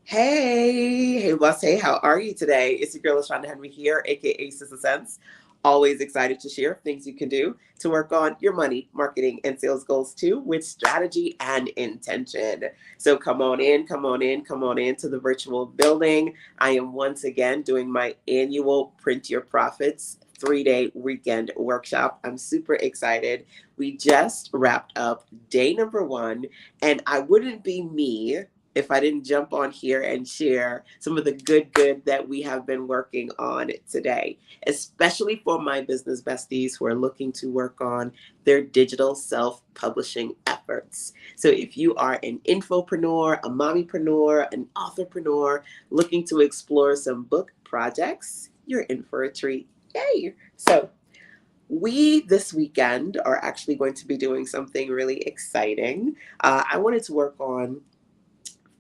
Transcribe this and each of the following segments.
Hey, boss. Hey, how are you today? It's your girl, LaShonda Henry here, aka Sister Sense. Always excited to share things you can do to work on your money, marketing, and sales goals too with strategy and intention. So come on in to the virtual building. I am once again doing my annual Print Your Profits 3-day weekend workshop. I'm super excited. We just wrapped up day number one, and I wouldn't be me if I didn't jump on here and share some of the good that we have been working on today, especially for my business besties who are looking to work on their digital self-publishing efforts. So if you are an infopreneur, a mommypreneur, an authorpreneur looking to explore some book projects, you're in for a treat. Yay! So we this weekend are actually going to be doing something really exciting. I wanted to work on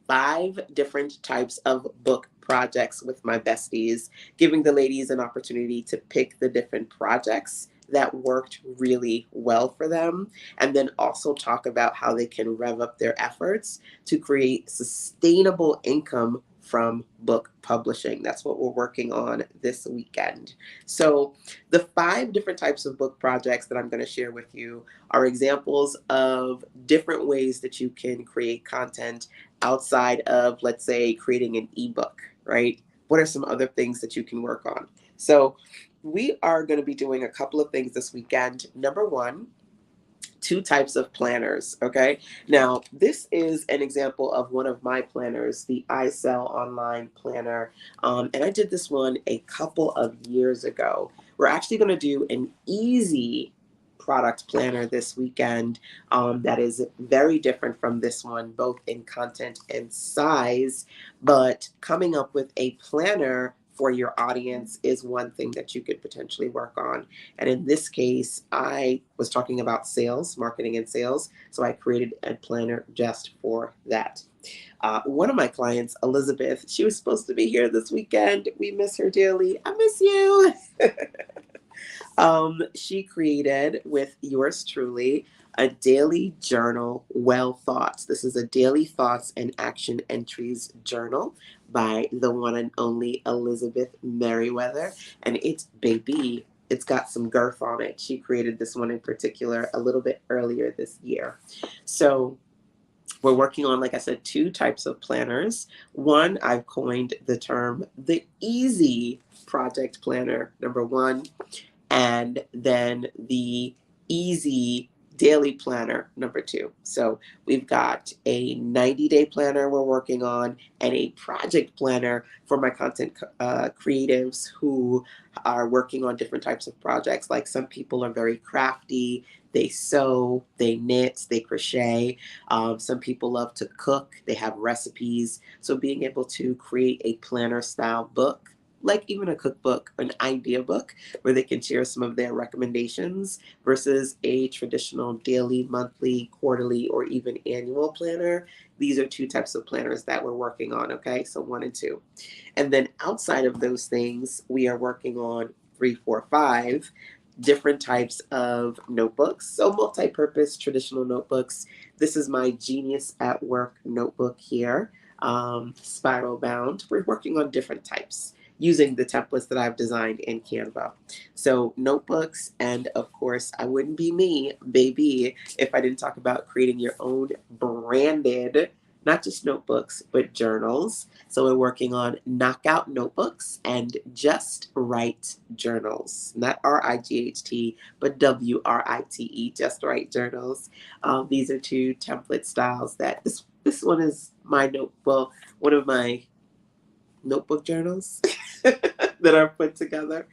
5 different types of book projects with my besties, giving the ladies an opportunity to pick the different projects that worked really well for them, and then also talk about how they can rev up their efforts to create sustainable income from book publishing. That's what we're working on this weekend. So, the 5 different types of book projects that I'm going to share with you are examples of different ways that you can create content outside of, let's say, creating an ebook, right? What are some other things that you can work on? So, we are going to be doing a couple of things this weekend. Number one, 2 types of planners. Okay. Now, this is an example of one of my planners, the I Sell Online Planner. And I did this one a couple of years ago. We're actually going to do an easy product planner this weekend that is very different from this one, both in content and size. But coming up with a planner for your audience is one thing that you could potentially work on. And in this case, I was talking about sales, marketing and sales. So I created a planner just for that. One of my clients, Elizabeth, she was supposed to be here this weekend. We miss her dearly. I miss you. She created with yours truly a daily journal, Well Thoughts. This is a daily thoughts and action entries journal by the one and only Elizabeth Merriweather. And it's baby. It's got some girth on it. She created this one in particular a little bit earlier this year. So we're working on, like I said, 2 types of planners. One, I've coined the term the easy project planner, number one, and then the easy daily planner number 2. So we've got a 90-day planner we're working on and a project planner for my content creatives who are working on different types of projects. Like, some people are very crafty. They sew, they knit, they crochet. Some people love to cook. They have recipes. So being able to create a planner style book, like even a cookbook, an idea book, where they can share some of their recommendations versus a traditional daily, monthly, quarterly, or even annual planner. These are 2 types of planners that we're working on, okay? So 1 and 2. And then outside of those things, we are working on 3, 4, 5 different types of notebooks. So multi-purpose traditional notebooks. This is my Genius at Work notebook here, spiral bound. We're working on different types using the templates that I've designed in Canva. So notebooks, and of course, I wouldn't be me, baby, if I didn't talk about creating your own branded, not just notebooks, but journals. So we're working on knockout notebooks and just write journals. Not RIGHT, but WRITE, just write journals. These are 2 template styles that this one is my note, well, one of my notebook journals that are put together.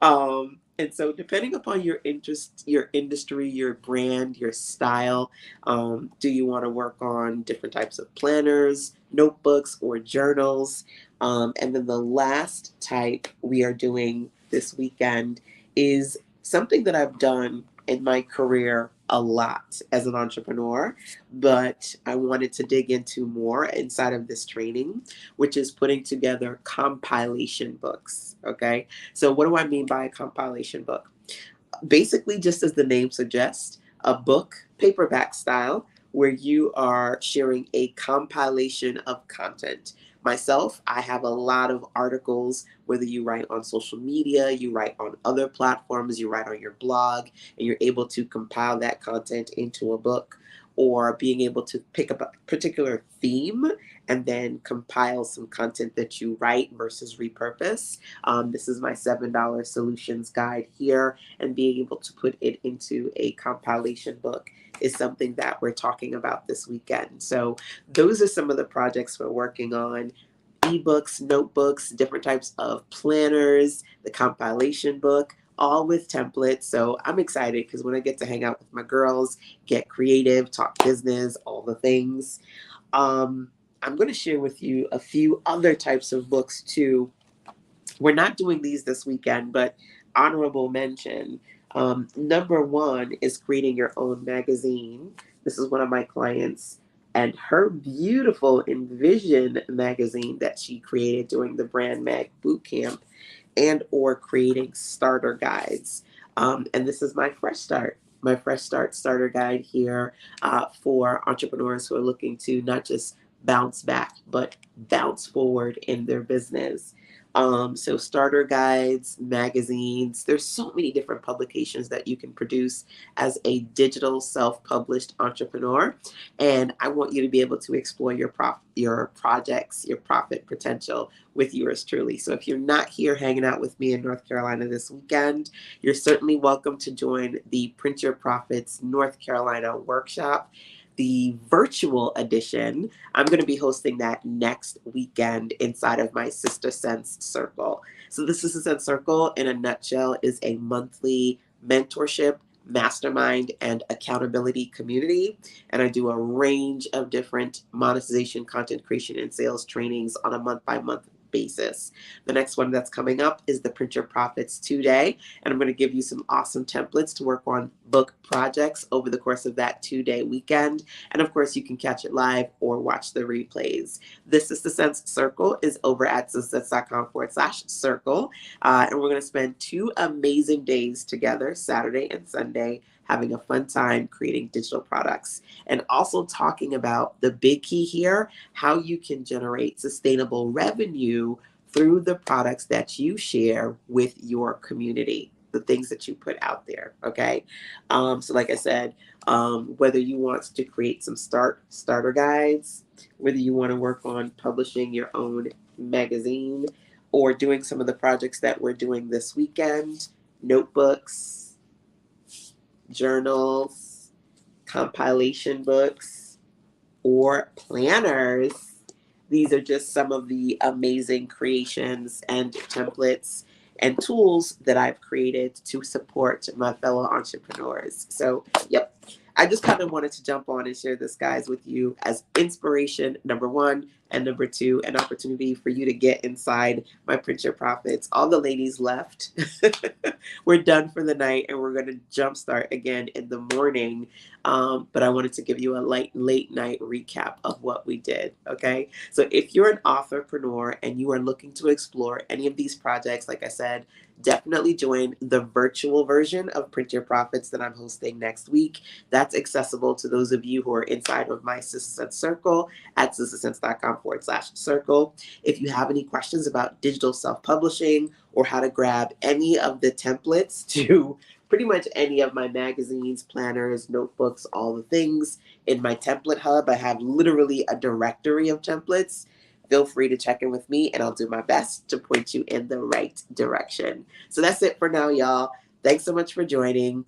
And so, depending upon your interest, your industry, your brand, your style, do you want to work on different types of planners, notebooks, or journals? And then the last type we are doing this weekend is something that I've done in my career a lot as an entrepreneur, but I wanted to dig into more inside of this training, which is putting together compilation books. Okay. So, what do I mean by a compilation book? Basically, just as the name suggests, a book, paperback style, where you are sharing a compilation of content Myself, I have a lot of articles, whether you write on social media, you write on other platforms, you write on your blog, and you're able to compile that content into a book, or being able to pick up a particular theme and then compile some content that you write versus repurpose. This is my $7 solutions guide here, and being able to put it into a compilation book is something that we're talking about this weekend. So those are some of the projects we're working on: ebooks, notebooks, different types of planners, the compilation book, all with templates. So I'm excited because when I get to hang out with my girls, get creative, talk business, all the things. I'm going to share with you a few other types of books too. We're not doing these this weekend, but honorable mention. Number one is creating your own magazine. This is one of my clients, and her beautiful Envision magazine that she created during the Brand Mag Bootcamp, and or creating starter guides. And this is my Fresh Start. My Fresh Start starter guide here for entrepreneurs who are looking to not just bounce back, but bounce forward in their business. So starter guides, magazines, there's so many different publications that you can produce as a digital self-published entrepreneur. And I want you to be able to explore your projects, your profit potential with yours truly. So if you're not here hanging out with me in North Carolina this weekend, you're certainly welcome to join the Print Your Profits North Carolina workshop, the virtual edition. I'm going to be hosting that next weekend inside of my Sister Sense Circle. So the Sister Sense Circle, in a nutshell, is a monthly mentorship, mastermind, and accountability community. And I do a range of different monetization, content creation, and sales trainings on a month-by-month basis. The next one that's coming up is the Print Your Profits 2-day, and I'm going to give you some awesome templates to work on book projects over the course of that 2-day weekend. And of course, you can catch it live or watch the replays. The Sister Sense Circle is over at sistersense.com/circle. And we're going to spend 2 amazing days together, Saturday and Sunday, having a fun time creating digital products, and also talking about the big key here: how you can generate sustainable revenue through the products that you share with your community, the things that you put out there. Okay. So like I said, whether you want to create some starter guides, whether you want to work on publishing your own magazine, or doing some of the projects that we're doing this weekend: notebooks, journals, compilation books, or planners. These are just some of the amazing creations and templates and tools that I've created to support my fellow entrepreneurs. So, yep, I just kind of wanted to jump on and share this, guys, with you as inspiration, number one, and number two, an opportunity for you to get inside my Print Your Profits. All the ladies left. We're done for the night, and we're going to jumpstart again in the morning. But I wanted to give you a late night recap of what we did. Okay. So if you're an authorpreneur and you are looking to explore any of these projects, like I said, definitely join the virtual version of Print Your Profits that I'm hosting next week. That's accessible to those of you who are inside of my Sister Sense Circle at sistersense.com/circle. If you have any questions about digital self-publishing, or how to grab any of the templates to pretty much any of my magazines, planners, notebooks, all the things in my template hub, I have literally a directory of templates. Feel free to check in with me, and I'll do my best to point you in the right direction. So that's it for now, y'all. Thanks so much for joining.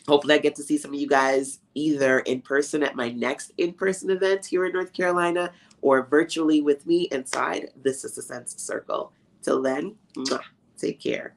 Hopefully I get to see some of you guys either in person at my next in-person event here in North Carolina, or virtually with me inside the Sister Sense Circle. Till then, mwah, take care.